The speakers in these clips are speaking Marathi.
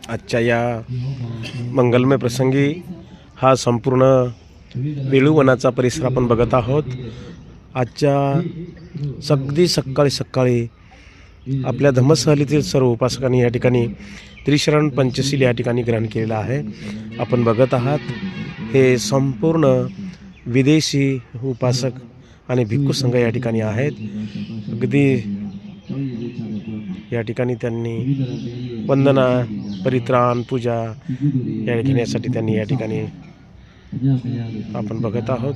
आजच्या या मंगलमय प्रसंगी हा संपूर्ण वेळूवनाचा परिसर आपण बघत आहोत। आजच्या अगदी सकाळी आपल्या धम्मसहलीतील सर्व उपासकांनी या ठिकाणी त्रिशरण पंचशील या ठिकाणी ग्रहण केलेला आहे। आपण बघत आहात हे संपूर्ण विदेशी उपासक आणि भिक्खू संघ या ठिकाणी आहेत। अगदी या ठिकाणी त्यांनी वंदना, परित्राण, पूजा या घेण्यासाठी त्यांनी या ठिकाणी आपण बघत आहोत।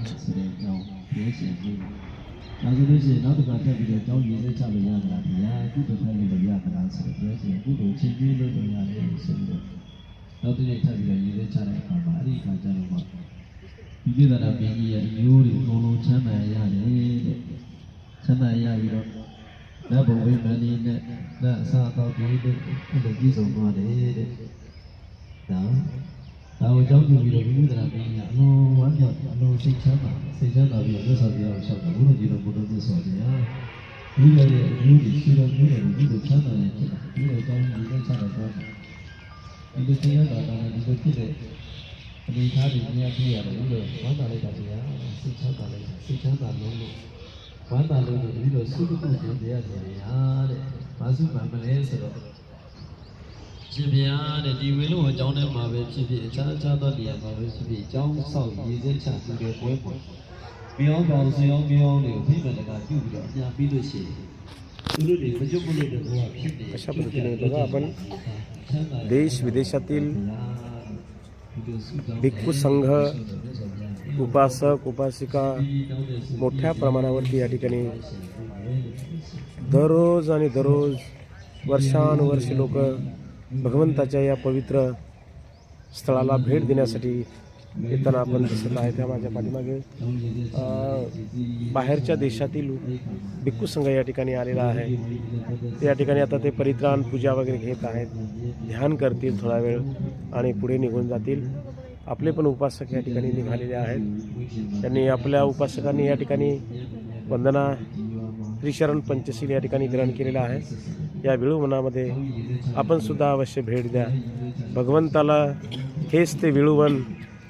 अशा पद्धतीने बघा आपण देश विदेशातील भिक्खू संघ, उपासक, उपासिका मोठ्या प्रमाणावरती या ठिकाणी दररोज आणि दररोज वर्षानुवर्ष लोक भगवंताच्या या पवित्र स्थळाला भेट देण्यासाठी येताना आपण दिसत आहे। त्या माझ्या पाठीमागे बाहेरच्या देशातील भिक्खू संघ या ठिकाणी आलेला आहे। या ठिकाणी आता ते परित्राण, पूजा वगैरे घेत आहेत, ध्यान करतील थोडा वेळ आणि पुढे निघून जातील। आपले पण उपासक या ठिकाणी निघालेले आहेत। त्यांनी आपल्या उपासकांनी या ठिकाणी वंदना, त्रिशरण पंचशील या ठिकाणी ग्रहण केलेलं आहे। या वेळूवनामध्ये आपण सुद्धा अवश्य भेट द्या। भगवंताला हेच ते वेळूवन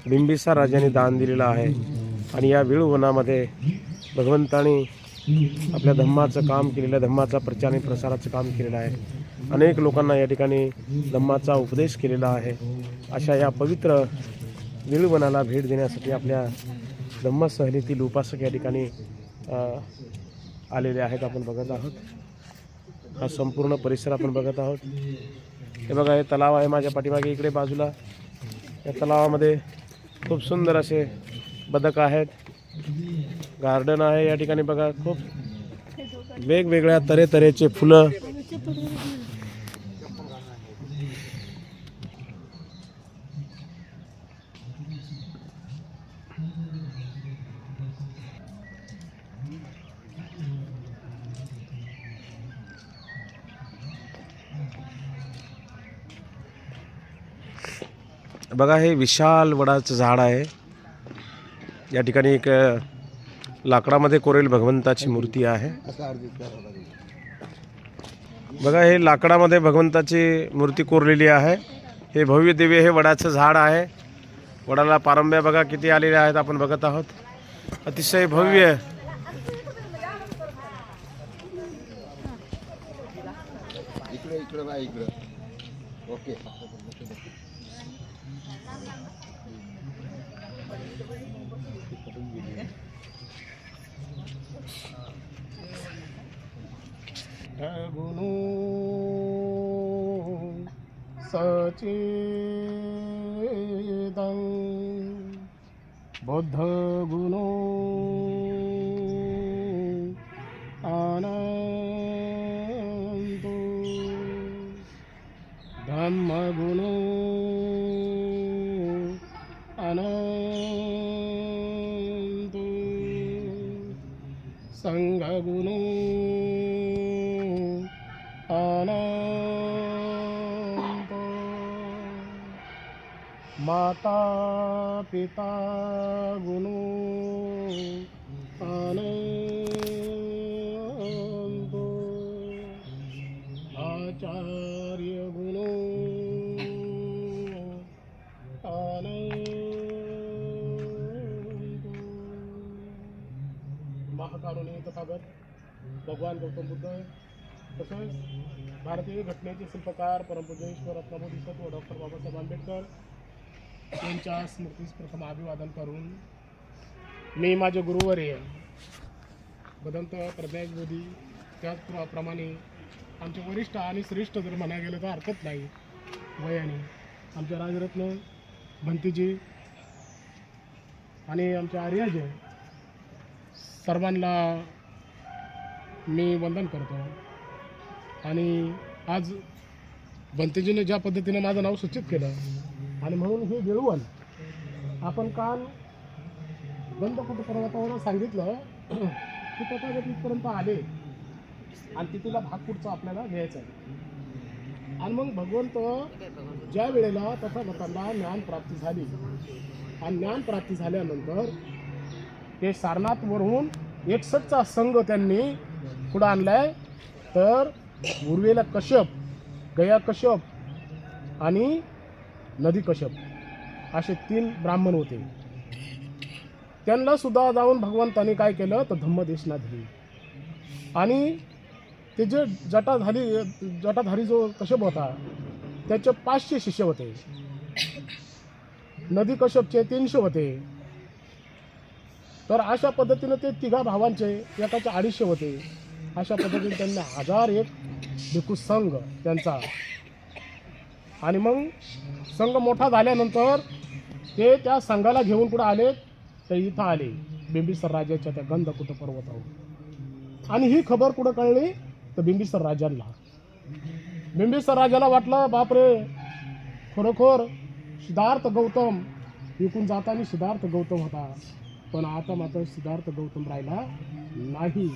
बिंबिसार राजाने दान दिलेलं आहे आणि या वेळूवनामध्ये भगवंताने आपल्या धम्माचं काम केलेलं, धम्माचा प्रचार आणि प्रसाराचं काम केलेलं आहे। अनेक लोकांना या ठिकाणी धम्माचा उपदेश केलेला आहे। अशा या पवित्र वेळूवनाला भेट देण्यासाठी आपल्या धम्मसहलीतील उपासक या ठिकाणी आलेले आहेत। आपण बघत आहोत हा संपूर्ण परिसर आपण बघत आहोत। हे बघा, हे तलाव आहे माझ्या पाठीमागे इकडे बाजूला। या तलावामध्ये खूप सुंदर असे बदक आहेत, गार्डन आहे या ठिकाणी। बघा, खूप वेगवेगळ्या तऱ्हेचे फुलं, बघा हे विशाल वडाचं झाड आहे। या ठिकाणी एक लाकडामध्ये कोरेल भगवंताची मूर्ती आहे। बघा, हे लाकडामध्ये भगवंताची मूर्ती कोरलेली आहे। हे भव्य दिव्य हे वडाचं झाड आहे। वडाला पारंब्या बघा किती आलेल्या आहेत, आपण बघत आहोत। अतिशय भव्य ओके। गुणो सचेदं बुद्ध गुणो आनंदो धम्म गुणो आनंदो संघ गुणो आनंद माता पिता गुणो आनंद आचार्य गुणो महाकारुणी तथागत भगवान गौतम बुद्ध तसेच भारतीय घटनेचे शिल्पकार परमपूज्य ईश्वर रत्नबोधिसत्व डॉक्टर बाबासाहेब आंबेडकर यांच्या स्मृतीस प्रथम अभिवादन करून मी माझे गुरुवर्य भदंत प्रज्ञाश बोधी त्याचप्रमाणे आमचे वरिष्ठ आणि श्रेष्ठ जर म्हणायला गेलं तर हरकत नाही वयाने आमचे राजरत्न भंतीजी आणि आमचे आर्यज सर्वांना मी वंदन करतो. आणि आज भंतीजीने ज्या पद्धतीने माझं नाव सूचित केलं आणि म्हणून हे गिळवण आपण काल गंधकुट पर्वतावर सांगितलं की तथागत इथपर्यंत आले आणि तिथला भाग पुढचा आपल्याला घ्यायचा आहे. आणि मग भगवंत ज्या वेळेला तथागतांना ज्ञानप्राप्ती झाली आणि ज्ञानप्राप्ती झाल्यानंतर ते सारनाथवरून 61चा संघ त्यांनी पुढं आणलाय. तर उर्वेला कश्यप, गया कश्यप आणि नदी कश्यप असे 3 ब्राह्मण होते. त्यांना सुद्धा जाऊन भगवंतांनी काय केलं तर धम्मदेशना दिली. आणि ते जे जटाधारी जो कश्यप होता त्याचे 500 शिष्य होते, नदी कश्यपचे 300 होते. तर अशा पद्धतीने ते 3 भावांचे एकाचे 250 होते. अशा पद्धतीने त्यांनी 1001 भिक्खू संघ त्यांचा. आणि मग संघ मोठा झाल्यानंतर ते त्या संघाला घेऊन कुठं आले तर इथं आले बिंबिसार राजाच्या त्या गंधकुट पर्वतावर. आणि ही खबर कुठं कळली तर बिंबिसार राजांना. बिंबिसार राजाला वाटलं बापरे खरोखर सिद्धार्थ गौतम इकून जाताना सिद्धार्थ गौतम होता, पण आता मात्र सिद्धार्थ गौतम राहिला नाही,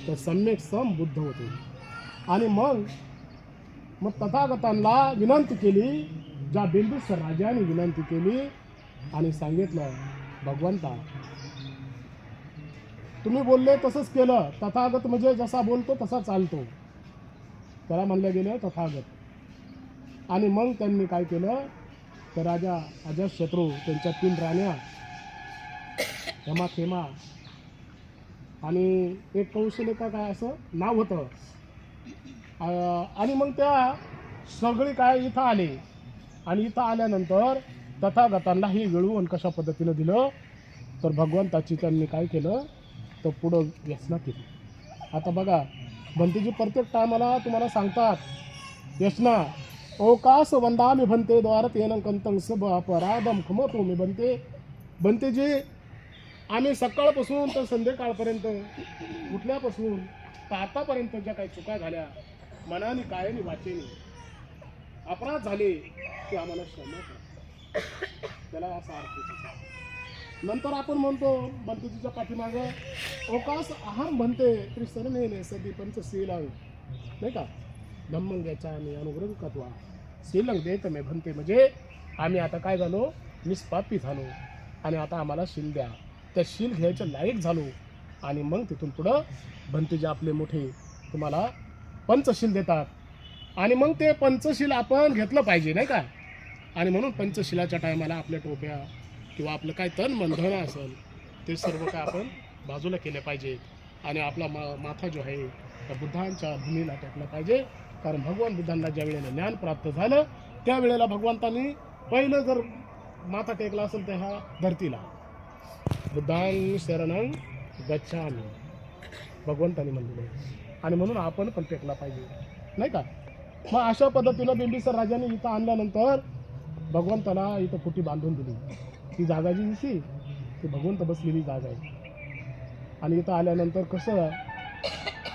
तर सम्यक सम बुद्ध होते. आणि मग तथागतांना विनंती केली, ज्या बिंबिसार राजाने विनंती केली आणि सांगितलं भगवंता तुम्ही बोलले तसंच केलं. तथागत म्हणजे जसा बोलतो तसा चालतो, त्याला म्हणलं गेलं तथागत. आणि मग त्यांनी काय केलं तर राजा अजातशत्रू त्यांच्या 3 राण्या हेमा आणि एक कौशलिका काय असं नाव होतं. आणि मग त्या सगळी काय इथं आले. आणि इथं आल्यानंतर तथागतांना ही वेळून कशा पद्धतीनं दिलं तर भगवंताची त्यांनी काय केलं तर पुढं व्यसना केली. आता बघा भंतेजी प्रत्येक टायमाला तुम्हाला सांगतात व्यसना ओकास वंदामी भंते द्वार तेन कंतं सब अपराधम खमतो मी भंतेजी आम्ही सकाळपासून तर संध्याकाळपर्यंत उठल्यापासून तर आतापर्यंत ज्या काही चुका झाल्या मनाने कायाने वाचेने अपराध झाले ते आम्हाला क्षमा करा, त्याला असा अर्थ. नंतर आपण म्हणतो भंतेजीच्या पाठीमागं ओकास अहम भंते त्रिसरणे सदी पंचशील नाही का धम्मंग्याच्या आणि अनुग्रह कत्वा शीलंग देत मे भंते. म्हणजे आम्ही आता काय झालो निष्पापी झालो आणि आता आम्हाला शील द्या. त्या शील घ्यायच्या लायक झालो. आणि मग तिथून पुढं भंतेजी आपले मोठे तुम्हाला पंचशील देतात. आणि मग ते पंचशील आपण घेतलं पाहिजे नाही का. आणि म्हणून पंचशिलाच्या टायमाला आपल्या टोप्या किंवा आपलं काय तन मन धन असेल ते सर्व काय आपण बाजूला केले पाहिजे. आणि आपला माथा जो आहे त्या बुद्धांच्या भूमीला टेकला पाहिजे. कारण भगवान बुद्धांना ज्या वेळेला ज्ञान प्राप्त झालं त्यावेळेला भगवंतांनी पहिलं जर माथा टेकला असेल तर ह्या धरतीला बुद्धां शरणं गच्छामि भगवंतांनी म्हणलेलं आहे. आणि म्हणून आपण पण टेकला पाहिजे नाही का. मग अशा पद्धतीनं बिंबिसार राजाने इथं आणल्यानंतर भगवंताला इथं फुटी बांधून दिली. ती जागा जी दिसली ती भगवंत बसलेली जागा आहे. आणि इथं आल्यानंतर कसं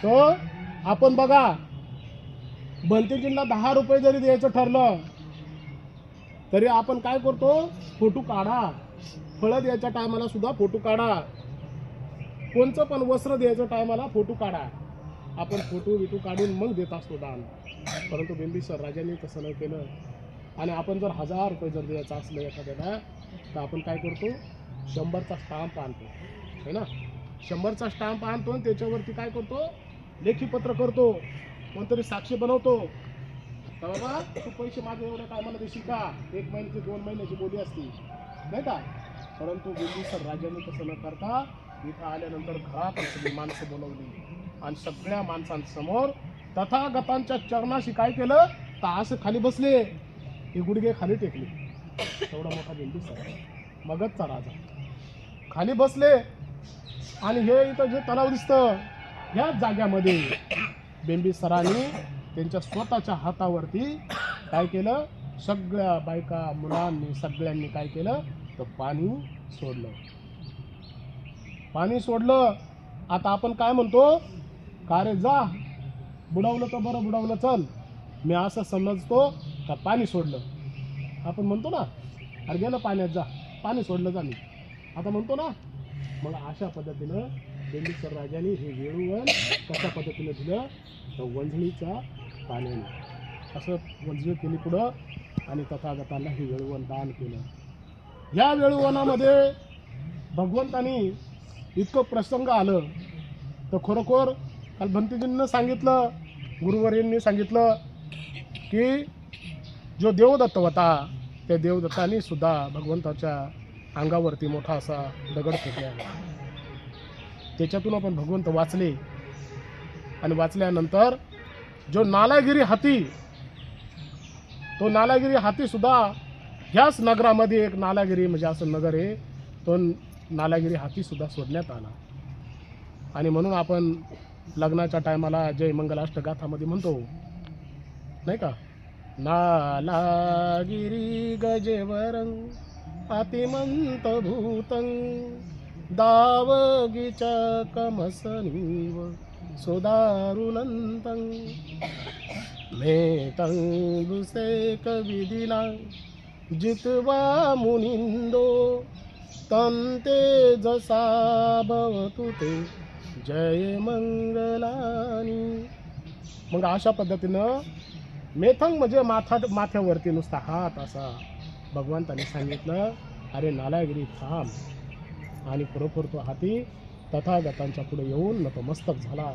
तो आपण बघा भंतेजींना 10 रुपये जरी द्यायचं ठरलं तरी आपण काय करतो फोटो काढा. फळं द्यायच्या टायमाला सुद्धा फोटो काढा. कोणचं पण वस्त्र द्यायच्या टायमाला फोटो काढा. आपण फोटो विटू काढून मग देत असतो दान. परंतु बिंबिसार राजांनी तसं नाही केलं. आणि आपण जर 1000 रुपये जर द्यायचं असलं एखाद्याला तर आपण काय करतो 100चा स्टाम्प आणतो है ना. 100चा स्टाम्प आणतो आणि त्याच्यावरती काय करतो लेखीपत्र करतो, कोणतरी साक्षी बनवतो तर बाबा तू पैसे माझे एवढे काय मला देशील का, 1 महिन्याची 2 महिन्याची बोली असती नाही का. परंतु बिंबिसार राजाने तसं न करता इथं आल्यानंतर घरात सगळी माणसं बोलवली आणि सगळ्या माणसांसमोर तथागतांच्या चरणाशी काय केलं तर असं खाली बसले, हे गुडघे खाली टेकले. एवढा मोठा बिंबिसार मगधचा राजा खाली बसले आणि हे इथं जे तलाव दिसतं ह्याच जाग्यामध्ये बिंबिसाराने त्यांच्या स्वतःच्या हातावरती काय केलं, सगळ्या बायका मुलांनी सगळ्यांनी काय केलं तर पाणी सोडलं. पाणी सोडलं. आता आपण काय म्हणतो का रे जा बुडवलं तर बरं बुडवलं चल, मी असं समजतो का पाणी सोडलं. आपण म्हणतो ना अरे गेलं पाण्यात जा, पाणी सोडलं जा मी आता म्हणतो ना. मग अशा पद्धतीनं बिंबिसार राजाने हे वेळूवन कशा पद्धतीनं दिलं तर वंजळीच्या पाण्याने असं वंजळी केली पुढं आणि तथागतांना हे वेळूवन दान केलं. या वेळूवनामध्ये भगवंतानी इतकं प्रसंग आलं तर खरोखर काल भंतीजींनी सांगितलं, गुरुवर्यांनी सांगितलं की जो देवदत्त होता त्या देवदत्ताने सुद्धा भगवंताच्या अंगावरती मोठा असा दगड फेकला. त्याच्यातून आपण भगवंत वाचले आणि वाचल्यानंतर जो नालागिरी हाती, तो नालागिरी हाती सुद्धा ह्याच नगरामध्ये एक नालागिरी म्हणजे असं नगर आहे, तो नालागिरी हाती सुद्धा सोडण्यात आला. आणि म्हणून आपण लग्नाच्या टायमाला जय मंगलाष्टगाथामध्ये म्हणतो नाही का, नालागिरी गजेवरं अतिमंत भूतं दावगीच्या कमसनीव सुदारुनंतं मेतं गुसेक विधिना जितवा मुनिंदो तंते जसा भवतु ते जय मंगलानी. मग अशा पद्धतीनं मेथंग म्हणजे माथ्यावरती नुसता हात असा भगवंताने सांगितलं अरे नालागिरी थांब. आणि खरोखर तो हाती तथागतांच्या पुढे येऊन नतमस्तक झाला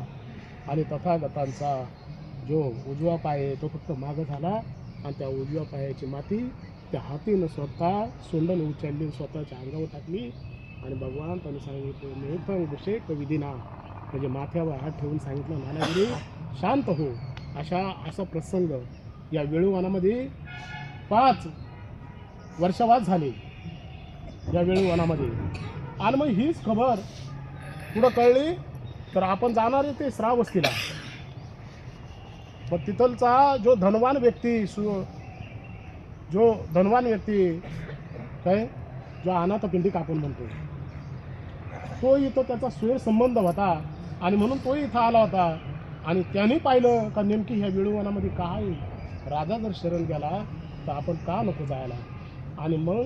आणि तथागतांचा जो उजवा पाय आहे तो फक्त मागं झाला आणि त्या उजव्या पायाची माती त्या हातीनं स्वतः सोंडून उचलली, स्वतःच्या अंगावर टाकली आणि भगवंताने सांगितलं मेथंग गुशेक विधिना म्हणजे माथ्यावर हात ठेवून सांगितलं नालागिरी शांत हो. असा प्रसंग या वेळूवनामध्ये 5 वर्षवास झाले या वेळूवनामध्ये. आणि मग हीच खबर पुढं कळली तर आपण जाणार आहे ते श्रावस्तीला. मग तिथलचा जो धनवान व्यक्ती काय जो अनाथपिंडिक आपण म्हणतो तो इथं त्याचा स्वेर संबंध होता आणि म्हणून तो इथं आला होता. आणि त्याने पाहिलं का नेमकी ह्या वेळूवनामध्ये काय राजा जर शरण गेला तर आपण का नको जायला. आणि मग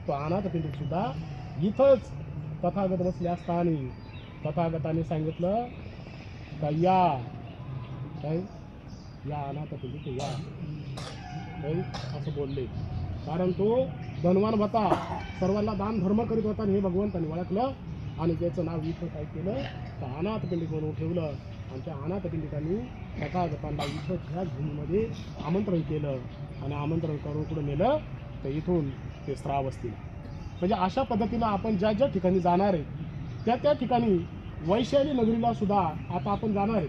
तो अनाथपिंडिक सुद्धा इथंच तथागत बसले असताना तथागताने सांगितलं का या काय या अनाथपिंडिक या काही असं बोलले. कारण तो धनवान होता, सर्वांना दान धर्म करीत होता आणि हे भगवंताने ओळखलं आणि त्याचं नाव इथं काय केलं तर अनाथपिंडिक म्हणून ठेवलं. आणि त्या अनाथपिंडिकांनी तथागतांना इथं ह्याच भूमीमध्ये आमंत्रण केलं आणि आमंत्रण करून कुठं नेलं तर इथून ते श्रावस्ती. म्हणजे अशा पद्धतीनं आपण ज्या ज्या ठिकाणी जाणार आहे त्या ठिकाणी वैशाली नगरीला सुद्धा आता आपण जाणार आहे.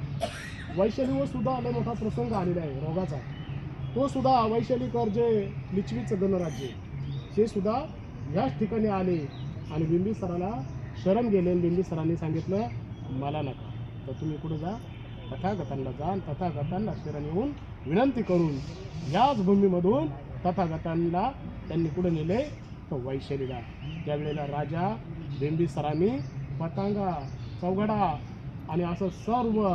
वैशालीवर सुद्धा आला मोठा प्रसंग आलेला आहे रोगाचा. तो सुद्धा वैशालीकर जे लिच्छवीचं गणराज्य ते सुद्धा ह्याच ठिकाणी आले आणि बिंबिसाराला शरण गेले. बिंबिसारांनी सांगितलं मला नका तर तुम्ही कुठं जा तथागतांना जा आणि तथागतांना शरण येऊन विनंती करून ह्याच भूमीमधून तथागतांना त्यांनी कुठं नेले तर वैशालीला. त्यावेळेला राजा बिंबिसारांनी पतांगा चौघडा आणि असं सर्व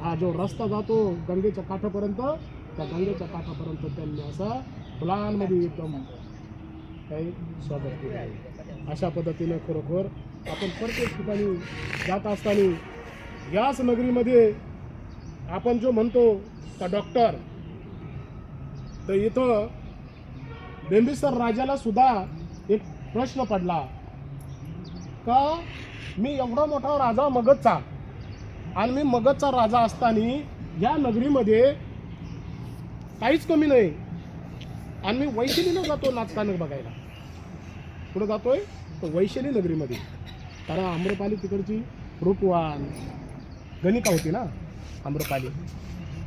हा जो रस्ता जातो गंगेच्या काठापर्यंत त्या गंगेच्या काठापर्यंत त्यांनी असं फुलांमध्ये एकदम काही स्वागत केलं. अशा पद्धतीनं खरोखर आपण प्रत्येक ठिकाणी जात असताना याच नगरीमध्ये आपण जो म्हणतो का डॉक्टर तर इथं बिंबिसार राजाला सुद्धा एक प्रश्न पडला का मी एवढा मोठा राजा मगधचा आणि मी मगधचा राजा असताना या नगरीमध्ये काहीच कमी नाही. आणि मी वैशालीला जातो नाचताना बघायला. कुठं जातोय तर वैशाली नगरीमध्ये. कारण आम्रपाली तिकडची रूपवान गणिका होती ना आम्रपाली.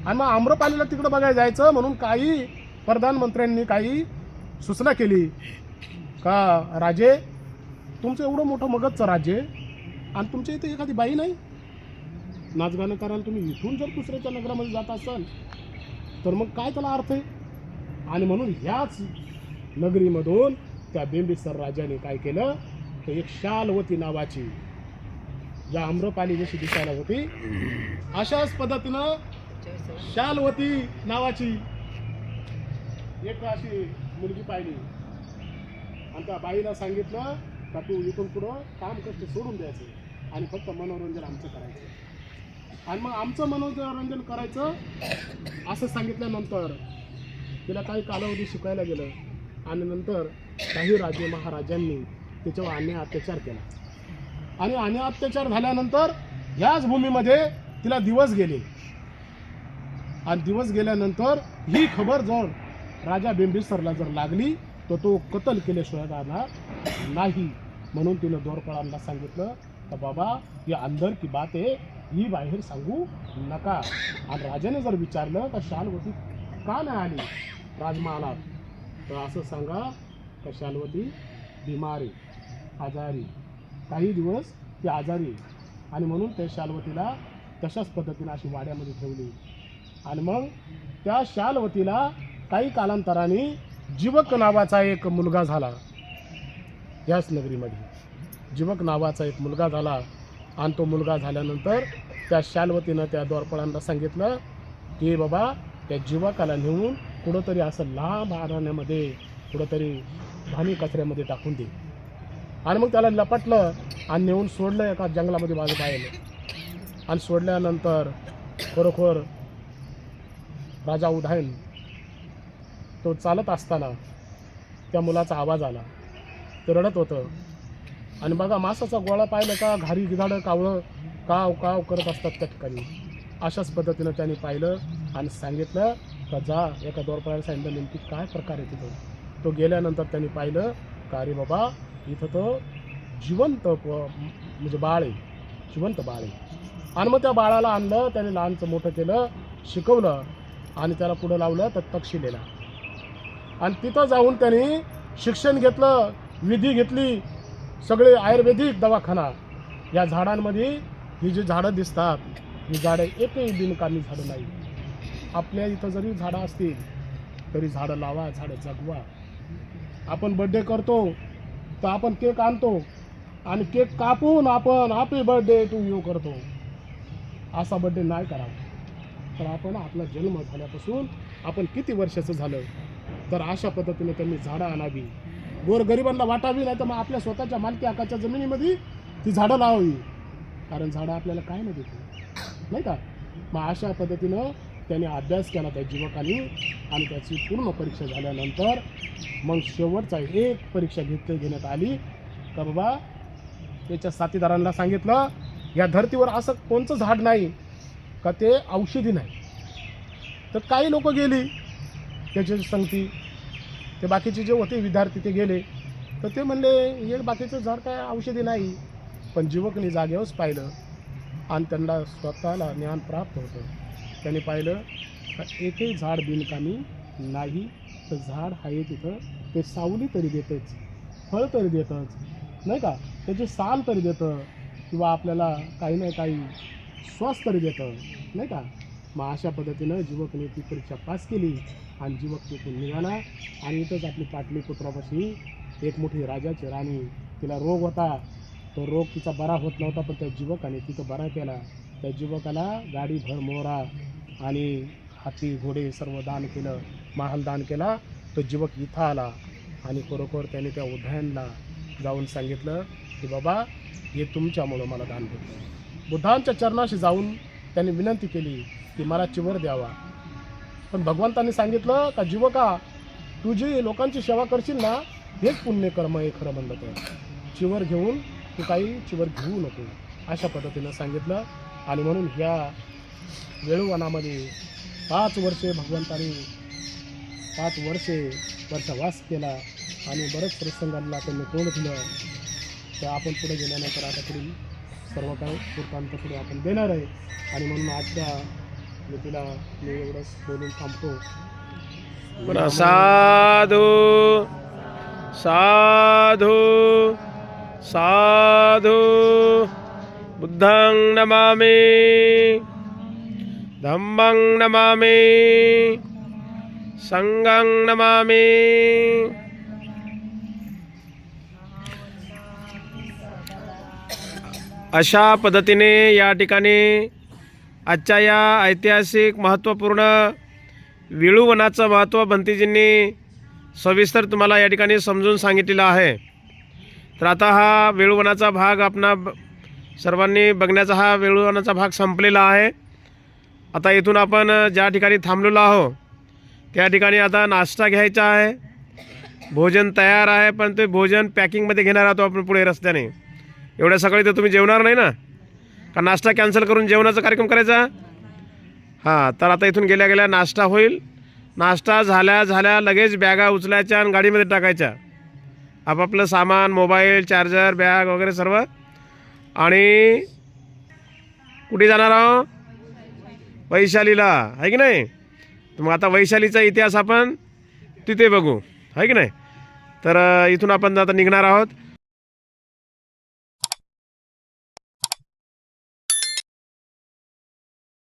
आणि मग आम्रपालीला तिकडं बघायला जायचं म्हणून काही प्रधानमंत्र्यांनी काही सूचना केली का राजे तुमचं एवढं मोठं मगधचं राज्य आहे आणि तुमच्या इथे एखादी बाई नाही नाचगाणं करायला. तुम्ही इथून जर दुसऱ्याच्या नगरामध्ये जात असाल तर मग काय त्याला अर्थ आहे. आणि म्हणून ह्याच नगरीमधून त्या बिंबिसार राजाने काय केलं तर एक शालवती नावाची, ज्या आम्रपाली जशी दिसायला होती अशाच पद्धतीनं शालवती नावाची एक अशी मुलगी पाहिली. आणि त्या बाईला सांगितलं का तू इथून पुढं काम कष्ट सोडून द्यायचं आणि फक्त मनोरंजन आमचं करायचं. आणि मग आमचं मनोरंजन करायचं असं सांगितल्यानंतर तिला काही कालावधी शिकायला गेलं आणि नंतर काही राजे महाराजांनी त्याच्यावर अन्याय अत्याचार केला. आणि अन्याय अत्याचार झाल्यानंतर याच भूमीमध्ये तिला दिवस गेले. आणि दिवस गेल्यानंतर ही खबर जर राजा बिंबिसारला जर लागली तर तो कत्ल केल्याशिवाय राहणार नाही. म्हणून तिनं द्वारपाळांना सांगितलं का बाबा ही अंदर की बात आहे, ही बाहेर सांगू नका. आणि राजाने जर विचारलं का शालवती का नाही आली राजमहालात तर असं सांगा का शालवती बिमारी आजारी, काही दिवस ती आजारी. आणि म्हणून त्या शालवतीला तशाच पद्धतीने अशी वाड्यामध्ये ठेवली. आणि मग त्या शालवतीला काही कालांतराने जीवक नावाचा एक मुलगा झाला. याच नगरीमध्ये जीवक नावाचा एक मुलगा झाला. आणि तो मुलगा झाल्यानंतर त्या शालवतीनं त्या द्वारपाळांना सांगितलं की बाबा त्या जीवकाला नेऊन कुठंतरी असं लांब अरण्यामध्ये कुठंतरी घाणी कचऱ्यामध्ये टाकून दे. आणि मग त्याला लपटलं आणि नेऊन सोडलं एका जंगलामध्ये बाजू पाहिलं. आणि सोडल्यानंतर खरोखर राजा उदयन तो चालत असताना त्या मुलाचा आवाज आला. ते रडत होतं. आणि बघा मासाचा गोळा पाहिलं का घारी गिधाडं कावळं काव काव करत असतात त्या ठिकाणी. अशाच पद्धतीनं त्यांनी पाहिलं आणि सांगितलं का जा एका द्वारपाळाला सांगितलं नेमकी काय प्रकार आहे तिथं. तो गेल्यानंतर त्यांनी पाहिलं का अरे बाबा इथं तो जिवंत म्हणजे बाळ आहे, जिवंत बाळ आहे. आणि मग त्या बाळाला आणलं, त्याने लहानचं मोठं केलं, शिकवलं आणि त्याला पुढं लावलं तर तक्षशिलेला. आणि तिथं जाऊन त्यांनी शिक्षण घेतलं, विधी घेतली, सगळे आयुर्वेदिक दवाखाना. या झाडांमध्ये ही जी झाडं दिसतात ही झाडं एकही बिनकामी झाडं नाही. आपल्या इथं जरी झाडं असतील तरी झाडं लावा, झाडं जगवा. आपण बड्डे करतो तर आपण केक आणतो आणि केक कापून आपण हॅपी बर्थडे टू यू करतो. असा बड्डे नाही करावा. तर आपण आपला जन्म झाल्यापासून आपण किती वर्षाचं झालं तर अशा पद्धतीने त्यांनी झाडं आणावी, गोरगरिबांना वाटावी. नाही तर मग आपल्या स्वतःच्या मालकी हक्काच्या जमिनीमध्ये ती झाडं लावावी. कारण झाडं आपल्याला काय नाही देते नाही का. मग अशा पद्धतीनं त्याने अभ्यास केला त्या युवकांनी. आणि त्याची पूर्ण परीक्षा झाल्यानंतर मग शेवटचा एक परीक्षा घेण्यात आली का बाबा त्याच्या साथीदारांना सांगितलं या धर्तीवर असं कोणतं झाड नाही का ते औषधी नाही. तर काही लोक गेली त्याची संगती, ते बाकीचे जे होते विद्यार्थी ते गेले तर ते म्हणले हे बाकीचं झाड काय औषधी नाही. पण युवकने जागेवरच पाहिलं आणि त्यांना स्वतःला ज्ञान प्राप्त होतं. त्यांनी पाहिलं का एकही झाड बिनकामी नाही. तर झाड आहे तिथं ते सावली तरी देतंच, फळ तरी देतंच नाही का, त्याची साल तरी देतं किंवा आपल्याला काही ना काही श्वास तरी देतं नाही का. मग अशा पद्धतीनं युवकने ती परीक्षा पास केली आणि युवक तिथून निघाला. आणि इथंच आपली पाटलीपुत्रापाशी एक मोठी राजाची राणी, तिला रोग होता. तो रोग तिचा बरा होत नव्हता पण त्या युवकाने तिथं बरा केला. त्या युवकाला गाडीभर मोहरा आणि हाती घोडे सर्व दान केलं, महाल दान केला. तो युवक इथं आला आणि खरोखर त्याने त्या उदयनला जाऊन सांगितलं की बाबा हे तुमच्यामुळं मला दान भेटलं. बुद्धांच्या चरणाशी जाऊन त्यांनी विनंती केली की मला चिवर द्यावा. पण भगवंतांनी सांगितलं का युवका तू जी लोकांची सेवा करशील ना हेच पुण्यकर्म आहे खरं म्हणलं तर. चिवर घेऊन तू काही चिवर घेऊ नको अशा पद्धतीनं सांगितलं. आणि म्हणून ह्या वेळूवनामध्ये 5 वर्षे भगवंतांनी 5 वर्षावास केला आणि बरंच प्रसंगांना त्यांनी तोंड दिलं. तर आपण पुढे गेल्यानंतर आता पुढील सर्व काही वृत्तांत पुढे आपण देणार आहे. आणि म्हणून आजच्या मितीला मी एवढंच बोलून थांबतो. पुन्हा साधू साधू साधू. बुद्धं नमामि, धम्मं नमामि, संघं नमामि. अशा पद्धतीने या ठिकाणी आजच्या या ऐतिहासिक महत्त्वपूर्ण विळूवनाचं महत्त्व भंतीजींनी सविस्तर तुम्हाला या ठिकाणी समजून सांगितलेलं आहे. तर आता हा विळूवनाचा भाग आपणा सर्वांनी बघण्याचा हा विळूवनाचा भाग संपलेला आहे. आता इथून आपण ज्या ठिकाणी थांबलेलो आहोत त्या ठिकाणी आता नाश्ता घ्यायचा आहे. भोजन तयार आहे, पण ते भोजन पॅकिंगमध्ये घेणार आहोत आपण पुढे रस्त्याने. एवढ्या सकाळी तर तुम्ही जेवणार नाही ना, का नाश्ता कॅन्सल करून जेवणाचा कार्यक्रम करायचा? हां, तर आता इथून गेल्या गेल्या नाश्ता होईल. नाश्ता झाल्या लगेच बॅगा उचलायच्या आणि गाडीमध्ये टाकायच्या. आपापलं सामान, मोबाईल, चार्जर, बॅग वगैरे सर्व. आणि कुठे जाणार आहो? वैशालीला, आहे की नाही? तर मग आता वैशालीचा इतिहास आपण तिथे बघू, आहे की नाही? तर इथून आपण आता निघणार आहोत.